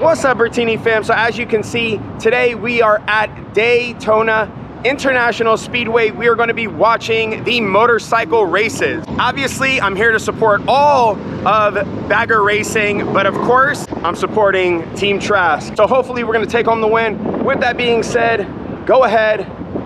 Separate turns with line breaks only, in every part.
What's up, Bertini fam? So as you can see, today we are at Daytona International Speedway. We are going to be watching the motorcycle races. Obviously, I'm here to support all of bagger racing, but of course, I'm supporting Team Trask. So hopefully we're going to take home the win. With that being said, go ahead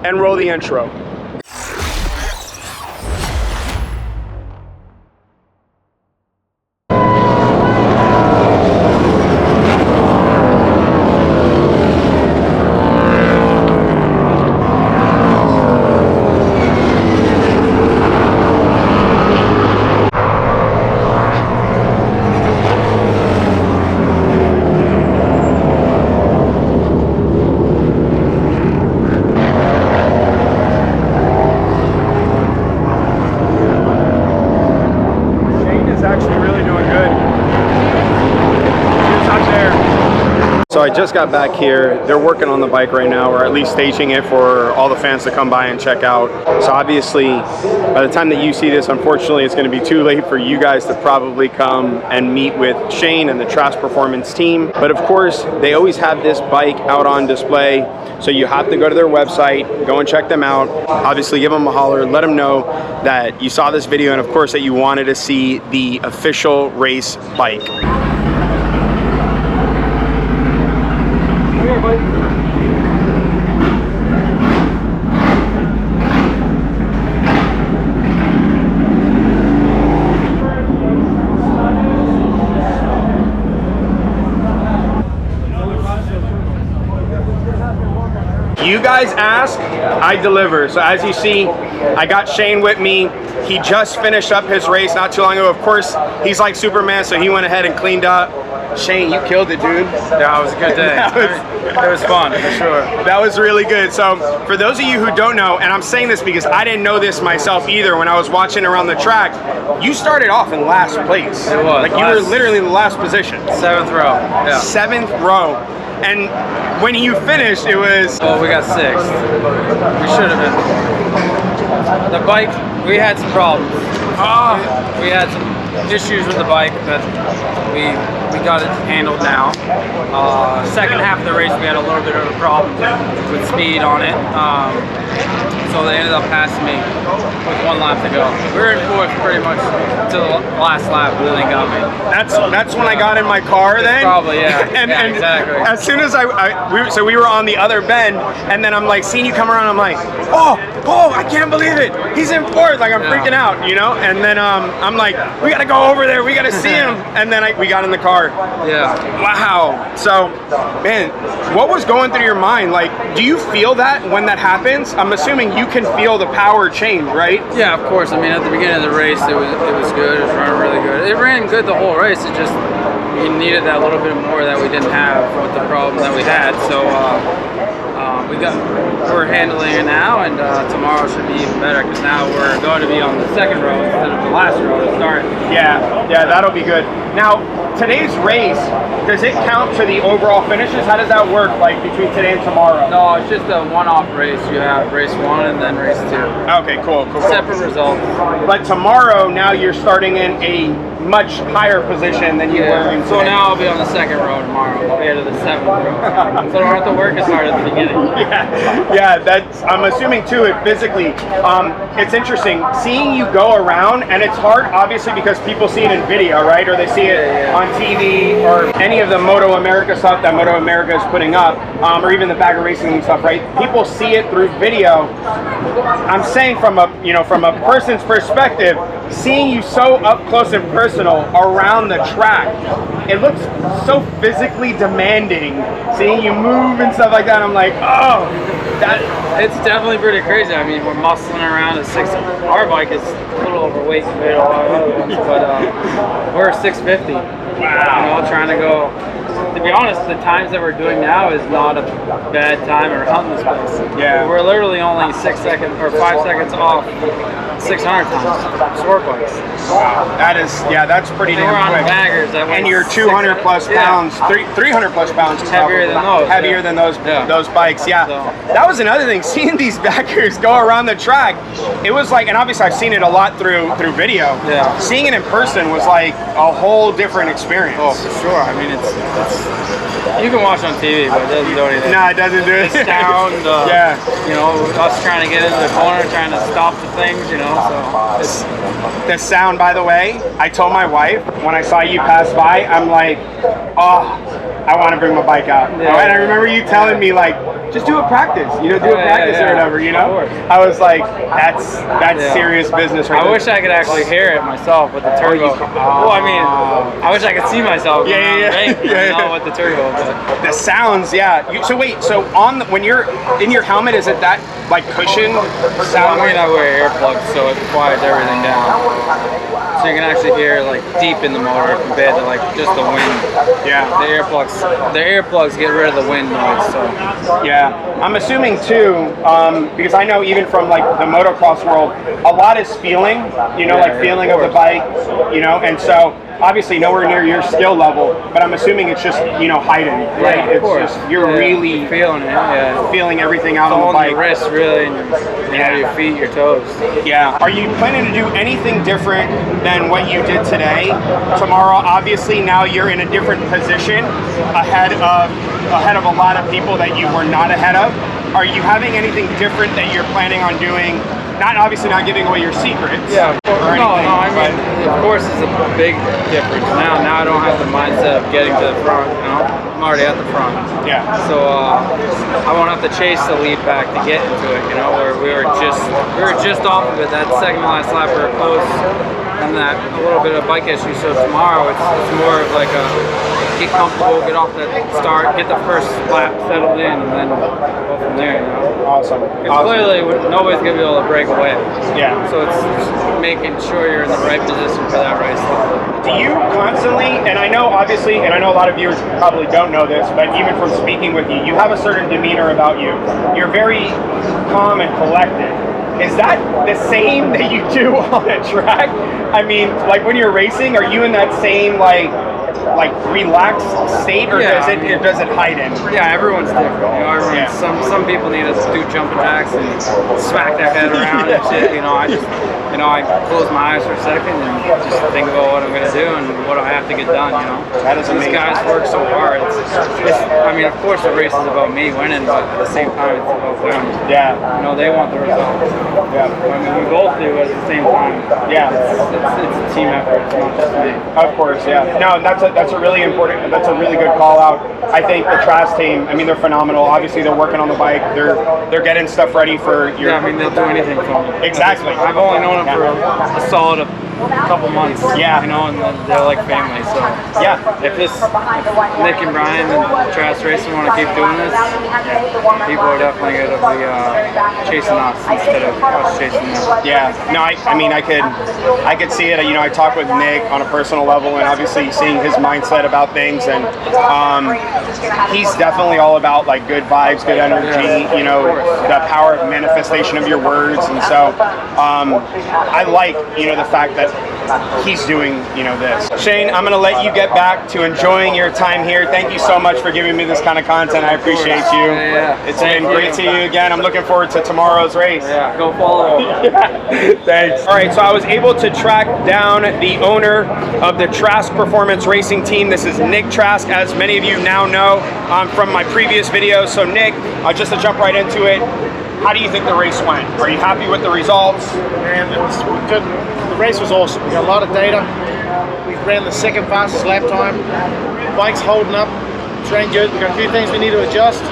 and roll the intro. So I just got back here. They're working on the bike right now, or at least staging it for all the fans to come by and check out. So obviously, by the time that you see this, unfortunately, it's going to be too late for you guys to probably come and meet with Shane and the Trask Performance team. But of course, they always have this bike out on display. So you have to go to their website, go and check them out. Obviously, give them a holler, let them know that you saw this video and of course that you wanted to see the official race bike. You guys ask, I deliver. So as you see, I got Shane with me. He just finished up his race not too long ago. Of course, he's like Superman, so he went ahead and cleaned up. Shane, you killed it, dude.
Yeah, it was a good day. It was fun, for sure.
That was really good. So for those of you who don't know, and I'm saying this because I didn't know this myself either when I was watching around the track, you started off in last place.
It was.
Like you were literally in the last position.
7th row. Yeah.
7th row. And when you finished, it was...
Oh, we got 6th. We should have been. The bike, we had some problems. We had some issues with the bike, but we got it handled now. Second half of the race, we had a little bit of a problem with speed on it. So they ended up passing me with 1 lap to go. We were in 4th pretty much to the last lap, and then they got me.
That's when I got in my car then?
Probably, yeah.
and
Exactly.
As soon as we were on the other bend, and then I'm like, seeing you come around, I'm like, oh, I can't believe it. He's in 4th, like I'm freaking out, you know? And then I'm like, we gotta go over there, we gotta see him. And then we got in the car.
Yeah.
Wow. So, man, what was going through your mind? Like, do you feel that when that happens? I'm assuming you can feel the power change, right?
Yeah, of course. I mean, at the beginning of the race, it was good. It was running really good. It ran good the whole race. It just, you needed that little bit more that we didn't have with the problem that we had. So we're handling it now, and tomorrow should be even better because now we're going to be on the 2nd row instead of the last row to start.
Yeah, that'll be good. Now, today's race, does it count to the overall finishes? How does that work, like between today and tomorrow?
No, it's just a one-off race. You have race 1 and then race 2.
Okay, cool.
Separate results.
But tomorrow, now you're starting in a much higher position than you were in today.
So now I'll be on the 2nd row tomorrow. I'll be at the 7th row. So I don't have to work as hard at the beginning.
Yeah, that's, I'm assuming too, it physically, it's interesting seeing you go around, and it's hard obviously because people see it in video, right? Or they see it on TV or any of the MotoAmerica stuff that MotoAmerica is putting up, or even the bagger racing stuff, right? People see it through video. I'm saying from a person's perspective, seeing you so up close and personal around the track, it looks so physically demanding. Seeing you move and stuff like that, I'm like, oh,
it's definitely pretty crazy. I mean, we're muscling around at 6. Our bike is a little overweight compared to a lot of other ones, but we're 650. Wow. You know, trying to go. To be honest, the times that we're doing now is not a bad time around this place.
Yeah.
We're literally only 6 seconds or 5 seconds off 600 pounds, sport bikes.
Wow, that's pretty
And
damn
we're on
quick.
baggers that
And
weigh
you're 200 plus pounds, 300 plus pounds
Heavier than those.
Heavier than those bikes. Yeah, that was another thing. Seeing these backers go around the track, it was like, and obviously I've seen it a lot through video.
Yeah.
Seeing it in person was like a whole different experience.
Oh, for sure. I mean, it's you can watch on TV, but it doesn't do anything.
No, it doesn't do it.
The sound,
yeah.
You know, us trying to get into the corner, trying to stop the things, you know. So
the sound, by the way, I told my wife when I saw you pass by, I'm like, oh, I want to bring my bike out.
Yeah.
And I remember you telling me like, just do a practice, you know, do a practice or whatever, you know. I was like, that's serious business right
I
there.
wish I could actually hear it myself with the turbo. Well, I mean, I wish I could see myself. With the turbo. But.
The sounds, so wait, so when you're in your helmet, is it that like cushion sound?
I mean, I wear earplugs, so it quiets everything down. So you can actually hear like deep in the motor compared to like just the wind.
Yeah.
The earplugs get rid of the wind noise. So.
Yeah. I'm assuming too, because I know even from like the motocross world, a lot is feeling, you know, feeling of the bike, you know, and so obviously nowhere near your skill level, but I'm assuming it's just, you know, heightened, right? It's just, you're really
feeling it,
feeling everything out
it's
on the bike.
Your wrists really, and your feet, your toes.
Yeah. Are you planning to do anything different than what you did today? Tomorrow, obviously now you're in a different position ahead of a lot of people that you were not ahead of. Are you having anything different that you're planning on doing? Obviously not giving away your secrets.
Yeah.
No,
I mean, of course it's a big difference. Now I don't have the mindset of getting to the front, you know? I'm already at the front.
Yeah.
So I won't have to chase the lead back to get into it, you know, where we were just off of it. That second to last lap we were close and that a little bit of bike issue. So tomorrow it's more of like a get comfortable, get off that start, get the first lap settled in, and then go from there, you know?
Awesome.
Clearly nobody's gonna be able to break away.
Yeah.
So it's just making sure you're in the right position for that race.
Do you constantly, and I know obviously, and I know a lot of viewers probably don't know this, but even from speaking with you, you have a certain demeanor about you. You're very calm and collected. Is that the same that you do on a track? I mean, like when you're racing, are you in that same like relaxed state, or does it heighten?
Yeah, everyone's different. You know, some people need to do jumping jacks and smack their head around and shit. You know, I close my eyes for a second and just think about what I'm gonna do and what I have to get done. You know,
that is amazing.
These guys work so hard. I mean, of course, the race is about me winning, but at the same time, it's about them.
Yeah.
You know, they want the results.
Yeah.
I mean, we both do at the same time.
Yeah.
It's a team effort. It's not just me.
Of course, yeah. No, that's a really important. That's a really good call out. I think the Trask team. I mean, they're phenomenal. Obviously, they're working on the bike. They're getting stuff ready for your.
Yeah, I mean, they'll do anything for me.
Exactly.
I've only known them for a solid couple months.
Yeah.
You know, and they're like family. So
yeah,
if Nick and Brian and Trask Racing want to keep doing this, people are definitely going to be chasing us instead of us chasing them.
Yeah. No, I mean, I could see it. You know, I talked with Nick on a personal level, and obviously seeing his mindset about things, and he's definitely all about like good vibes, good energy. You know, the power of manifestation of your words, and so I like the fact that he's doing this. Shane, I'm gonna let you get back to enjoying your time here. Thank you so much for giving me this kind of content. I appreciate you.
Yeah.
It's been great seeing you again. I'm looking forward to tomorrow's race.
Yeah, go follow.
Thanks. All right, so I was able to track down the owner of the Trask Performance Racing Team. This is Nick Trask, as many of you now know from my previous videos. So Nick, just to jump right into it, how do you think the race went? Are you happy with the results?
And it was good. The race was awesome. We got a lot of data. We ran the second fastest lap time. Bike's holding up. It's ran good. We got a few things we need to adjust.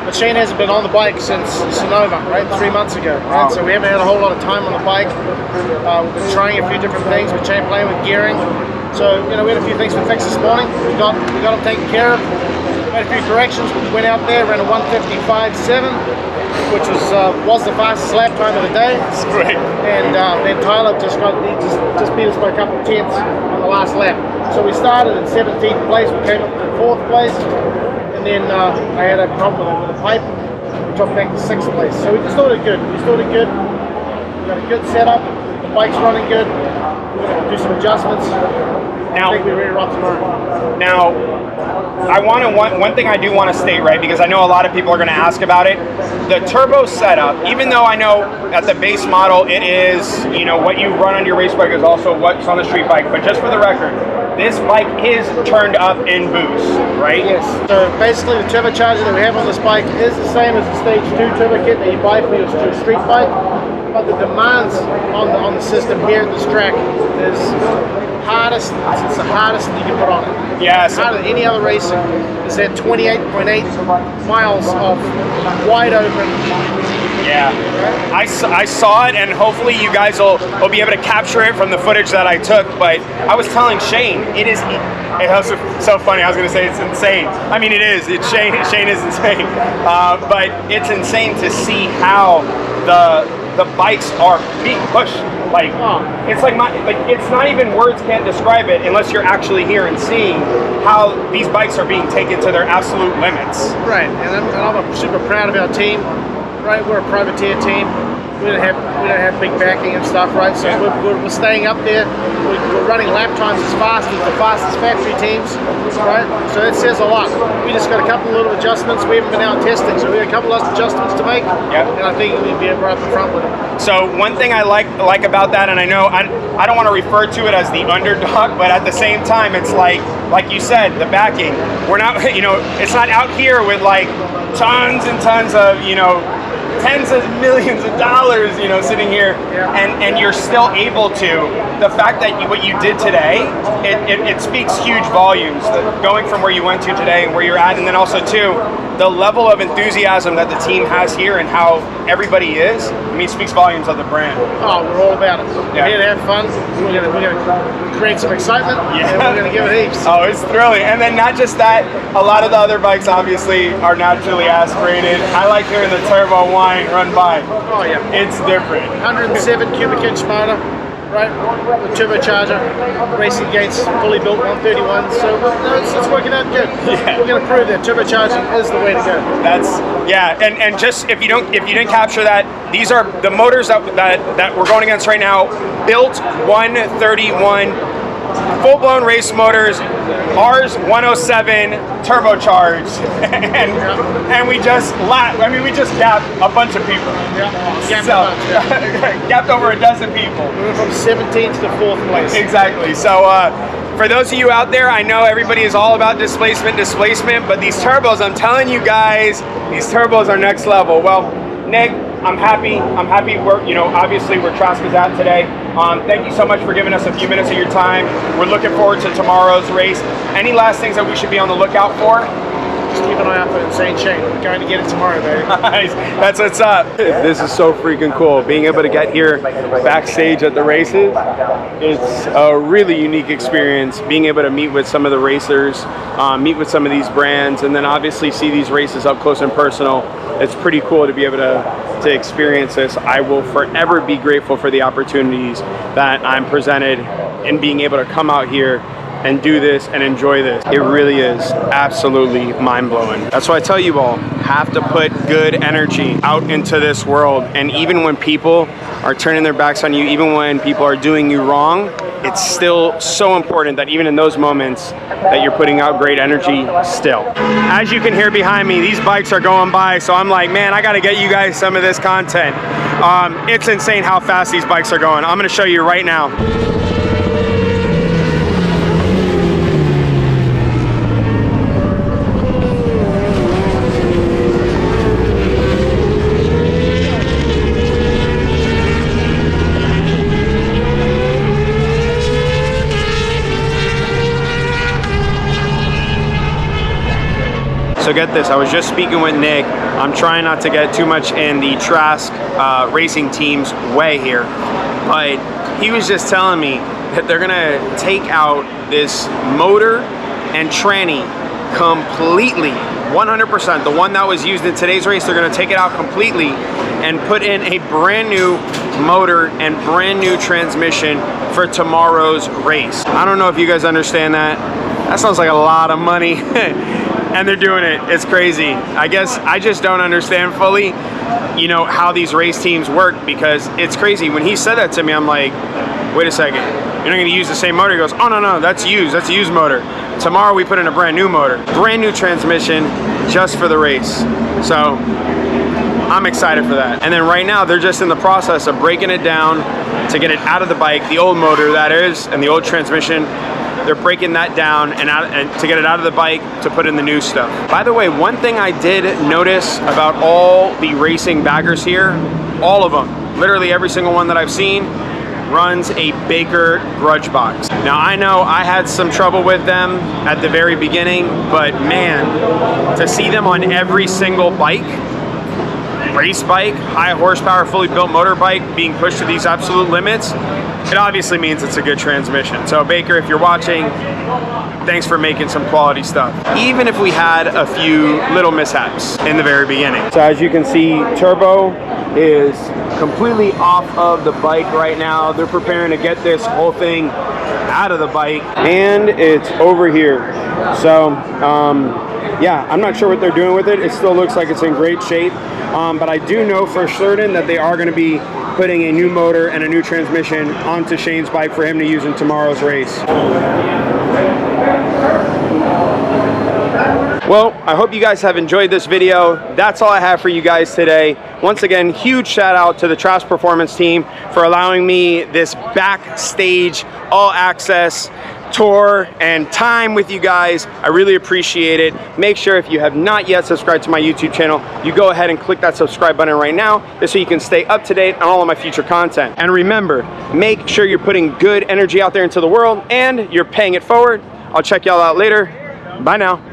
But Shane hasn't been on the bike since Sonoma, right? 3 months ago, right? So we haven't had a whole lot of time on the bike. We've been trying a few different things. We're playing with gearing. So, we had a few things to fix this morning. We got them taken care of. Made a few corrections. We went out there, ran a 1:55.7, which was the fastest lap time of the day.
It's great.
And then Tyler just beat us by a couple of tenths on the last lap. So we started in 17th place. We came up to 4th place. And then I had a problem with the pipe. We dropped back to 6th place. So we still did good. We've got a good setup. The bike's running good. We're going to do some adjustments. I think we're ready to rock tomorrow.
Now, one thing I do want to state, right, because I know a lot of people are going to ask about it. The turbo setup, even though I know at the base model it is, you know, what you run on your race bike is also what's on the street bike, but just for the record, this bike is turned up in boost, right?
Yes. So basically the turbocharger that we have on this bike is the same as the Stage 2 turbo kit that you buy for your street bike, but the demands on the system here at this track is hardest. It's the hardest that you can put on it.
Yeah.
Harder than any other racing. It's at 28.8 miles of wide open.
Yeah, I saw it, and hopefully you guys will be able to capture it from the footage that I took. But I was telling Shane, it was so funny. I was going to say it's insane. I mean, it is. It's Shane is insane. But it's insane to see how the bikes are being pushed. Like it's like it's not even words can't describe it unless you're actually here and seeing how these bikes are being taken to their absolute limits.
Right, and I'm super proud of our team. Right, we're a privateer team. We don't have big backing and stuff, right? So we're staying up there. We're running lap times as fast as the fastest factory teams, right? So that says a lot. We just got a couple of little adjustments. We haven't been out testing, so we have a couple of adjustments to make.
Yep.
And I think we'll be right up the front with it.
So one thing I like about that, and I know I don't want to refer to it as the underdog, but at the same time, it's like you said, the backing. We're not, you know, it's not out here with like tons and tons of, you know, tens of millions of dollars, you know, sitting here, and you're still able to. The fact that what you did today, it speaks huge volumes. Going from where you went to today and where you're at, and then also too, the level of enthusiasm that the team has here and how everybody is. I mean, speaks volumes of the brand.
Oh, we're all about it. We're here to have fun. We're gonna create some excitement. And we're gonna give it heaps.
Oh, it's thrilling. And then not just that, a lot of the other bikes obviously are naturally aspirated. I like hearing the turbo whine run by.
Oh yeah,
it's different.
107 cubic inch motor, right? The turbocharger, racing against fully built 131. So it's working out good.
Yeah.
We're going to prove that turbocharging is the way to go.
And just if you didn't capture that, these are the motors that we're going against right now. Built 131. Full-blown race motors, ours 107 turbocharged, and we just gapped a bunch of people. Gapped over a dozen people.
We went from 17th to 4th place.
Exactly. So for those of you out there, I know everybody is all about displacement, but these turbos, I'm telling you guys, these turbos are next level. Well, Nick, I'm happy we're, you know, obviously where Trask is at today. Thank you so much for giving us a few minutes of your time. We're looking forward to tomorrow's race. Any last things that we should be on the lookout for?
Just keep an eye out for Insane Shane. We're going to get it tomorrow, baby.
Nice. That's what's up. This is so freaking cool. Being able to get here backstage at the races, it's a really unique experience. Being able to meet with some of the racers, meet with some of these brands, and then obviously see these races up close and personal. It's pretty cool to be able to experience this. I will forever be grateful for the opportunities that I'm presented in being able to come out here and do this and enjoy this. It really is absolutely mind-blowing. That's why I tell you all, have to put good energy out into this world. And even when people are turning their backs on you, even when people are doing you wrong, it's still so important that even in those moments that you're putting out great energy still. As you can hear behind me, these bikes are going by, so I'm like, man, I gotta get you guys some of this content. It's insane how fast these bikes are going. I'm gonna show you right now. So get this, I was just speaking with Nick. I'm trying not to get too much in the Trask Racing Team's way here, but he was just telling me that they're gonna take out this motor and tranny completely, 100%. The one that was used in today's race, they're gonna take it out completely and put in a brand new motor and brand new transmission for tomorrow's race. I don't know if you guys understand that. That sounds like a lot of money. and they're doing it. It's crazy. I guess I just don't understand fully, you know, how these race teams work, because it's crazy. When he said that to me, I'm like, wait a second, you're not gonna use the same motor? He goes, oh no, that's a used motor. Tomorrow we put in a brand new motor, brand new transmission, just for the race. So I'm excited for that. And then right now they're just in the process of breaking it down to get it out of the bike, the old motor that is, and the old transmission. They're breaking that down and to get it out of the bike to put in the new stuff. By the way, one thing I did notice about all the racing baggers here, all of them, literally every single one that I've seen, runs a Baker grudge box. Now I know I had some trouble with them at the very beginning, but man, to see them on every single bike, race bike, high horsepower, fully built motorbike being pushed to these absolute limits, it obviously means it's a good transmission. So Baker, if you're watching, thanks for making some quality stuff. Even if we had a few little mishaps in the very beginning. So as you can see, Turbo is completely off of the bike right now. They're preparing to get this whole thing out of the bike, and it's over here. So yeah, I'm not sure what they're doing with it. It still looks like it's in great shape, but I do know for certain that they are going to be putting a new motor and a new transmission onto Shane's bike for him to use in tomorrow's race. Well, I hope you guys have enjoyed this video. That's all I have for you guys today. Once again, huge shout out to the Trask Performance team for allowing me this backstage all access tour and time with you guys. I really appreciate it. Make sure if you have not yet subscribed to my YouTube channel, you go ahead and click that subscribe button right now, just so you can stay up to date on all of my future content. And remember, make sure you're putting good energy out there into the world and you're paying it forward. I'll check y'all out later. Bye now.